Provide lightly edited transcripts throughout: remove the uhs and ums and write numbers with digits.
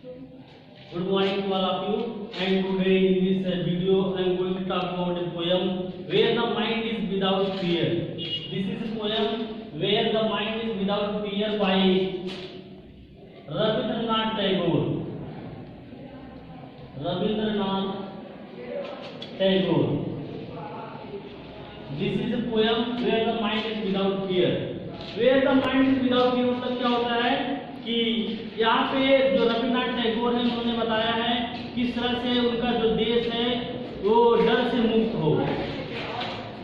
Good morning to all of you. And today in this video I am going to talk about a poem where the mind is without fear. This is a poem where the mind is without fear by Rabindranath Tagore. Rabindranath Tagore. This is a poem where the mind is without fear. Where the mind is without fear मतलब क्या होता है कि यहाँ पे जो रविन्द्रनाथ टैगोर है उन्होंने बताया है किस तरह से उनका जो देश है वो डर से मुक्त हो।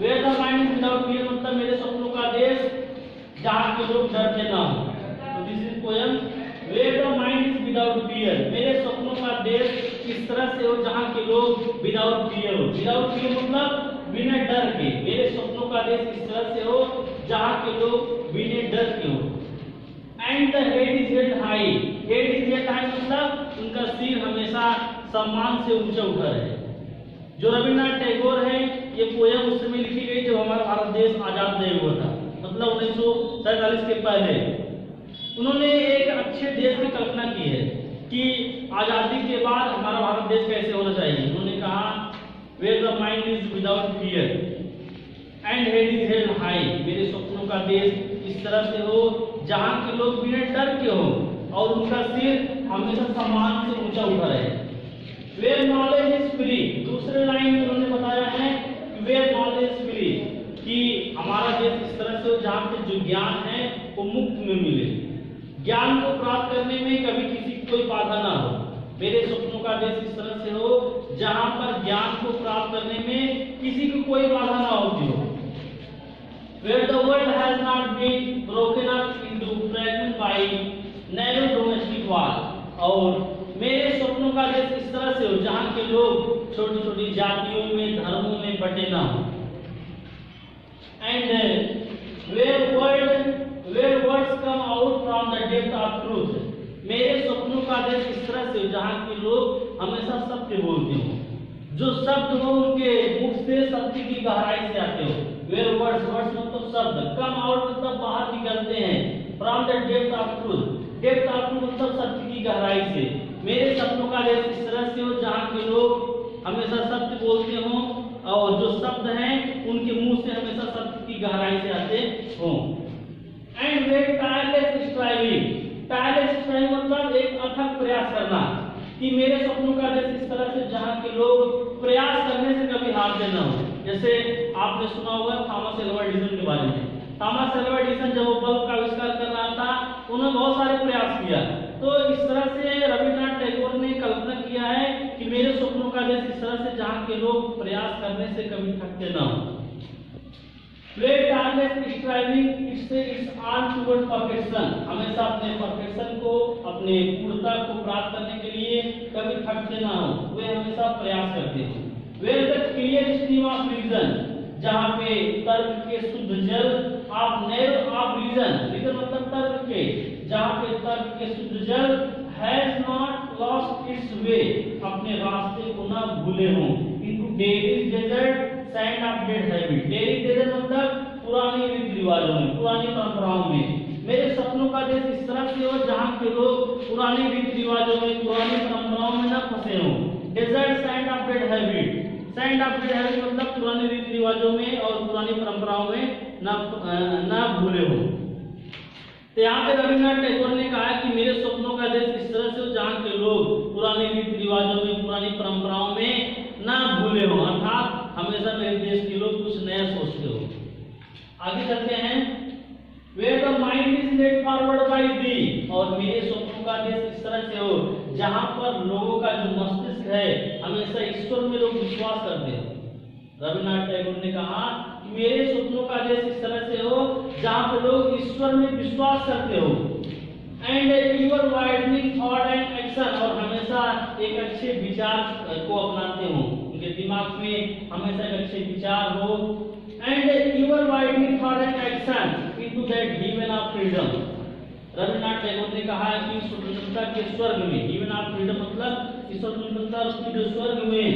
Where the mind is without fear मतलब मेरे सपनों का देश जहाँ के लोग डरते ना हो। तो this is poem Where the mind is without fear। मेरे सपनों का देश इस तरह से हो जहाँ के लोग विदाउट फियर हो। विदाउट फियर मतलब बिना डर के। मेरे सपनों का देश इस तरह से हो जहाँ के लोग बिना डर के हो। And the head is held high. Head is held high मतलब उनका सिर हमेशा सम्मान से ऊंचा उठा रहे। जो रविन्द्रनाथ टैगोर है ये पोएम उस समय लिखी गई जब हमारा भारत देश आजाद नहीं हुआ था, मतलब 1947 के पहले। उन्होंने एक अच्छे देश की कल्पना की है कि आजादी के बाद हमारा भारत देश कैसे होना चाहिए। उन्होंने कहा where the mind is without fear and head is held high. मेरे सपनों का देश इस तरह से हो जहाँ के लोग बिना डर के हो और उनका सिर हमेशा सम्मान से ऊंचा उठा रहे। Where knowledge is free. दूसरे लाइन में उन्होंने बताया है कि वेयर नॉलेज इज फ्री कि हमारा देश इस तरह से हो जहाँ पे जो ज्ञान है वो मुफ्त में मिले। ज्ञान को प्राप्त करने में कभी किसी की कोई बाधा ना हो। मेरे सपनों का देश इस तरह से हो जहाँ पर ज्ञान को प्राप्त करने में किसी को कोई बाधा ना होती हो। Where the world has not been broken up into fragments by narrow domestic wall। और मेरे सपनों का देश इस तरह से हो जहाँ के लोग छोटी छोटी जातियों में धर्मों में बटे ना हो। And where words come out from the depth of truth। मेरे सपनों का देश इस तरह से हो जहाँ के लोग हमेशा सत्य बोलते हो। जो शब्द हो उनके मुख से सत्य की गहराई से आते हो। Where words मतलब शब्द come out मतलब बाहर निकलते हैं from the depth of truth। depth of truth मतलब सत्य की गहराई से। मेरे सपनों का देश इस तरह से हो जहाँ के लोग हमेशा सत्य बोलते हों और जो शब्द हैं उनके मुंह से हमेशा सत्य की गहराई से आते हों। And where tireless striving मतलब एक अथक प्रयास करना कि मेरे सपनों का देश इस तरह से जहाँ के लोग प्रयास करने से कभी हार देना हो। जैसे आपने सुना होगा थॉमस एल्वा एडिसन के बारे में। थॉमस एल्वा एडिसन जब वो बल्ब का आविष्कार कर रहा था उन्होंने बहुत सारे प्रयास किया। तो इस तरह से रविन्द्रनाथ टैगोर ने कल्पना किया है कि मेरे सपनों का देश इस तरह से जहाँ के लोग प्रयास करने से कभी थकते ना हो। हमेशा अपने परफेक्शन को अपने पूर्णता को प्राप्त करने के लिए कभी थकते ना हो, वे हमेशा प्रयास करते हैं। Where the clear stream of reason जहाँ पे तर्क के शुद्ध जल of narrow of reason मतलब तर्क के जहाँ पे तर्क के शुद्ध जल has not lost its way अपने रास्ते को ना भूले हों into daily desert sand of dead habit। daily desert मतलब पुरानी रीति रिवाजों में, पुरानी परंपराओं में। मेरे सपनों का देश इस तरह से हो जहाँ के लोग पुरानी रीति रिवाजों में, पुरानी परंपराओं में न फंसे हों। Desert sand of dead habit. Sand of dead habit मतलब पुरानी रीति रिवाजों में और पुरानी परंपराओं में ना भूले हो। तो यहाँ पे रविन्द्रनाथ टैगोर ने कहा कि मेरे सपनों का देश इस तरह से हो जहाँ के लोग पुरानी रीति रिवाजों में, पुरानी परंपराओं में ना भूले हो, अर्थात हमेशा मेरे देश के लोग कुछ नया सोचते हो। आगे चलते हैं। Where the mind is led forward by thee। और मेरे सपनों का देश इस तरह से हो जहाँ पर लोगों का जो मस्तिष्क है हमेशा ईश्वर में लोग विश्वास करते हैं। रविन्द्रनाथ टैगोर ने कहा कि मेरे सपनों का देश इस तरह से हो जहाँ पर लोग ईश्वर में विश्वास करते हो। And your widening thought and action और हमेशा एक अच्छे विचार को अपनाते हो, उनके दिमाग में हमेशा एक अच्छे विचार हो। And your widening thought and action into that heaven of freedom. Rabindranath Tagore ने कहा कि स्वतंत्रता के स्वर्ग में, हेवन ऑफ फ्रीडम मतलब स्वतंत्रता की जो स्वर्ग में,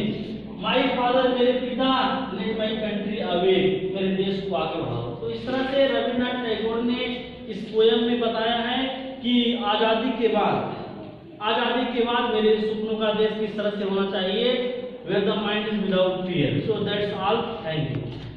माय फादर मेरे पिता, लेट माय कंट्री अवे मेरे देश को आगे बढ़ाओ। तो इस तरह से रविन्द्रनाथ टैगोर ने इस पोएम में बताया है कि आजादी के बाद आजादी के बाद मेरे सपनों का देश किस तरह से होना चाहिए, where the mind is without fear. So that's all, thank you.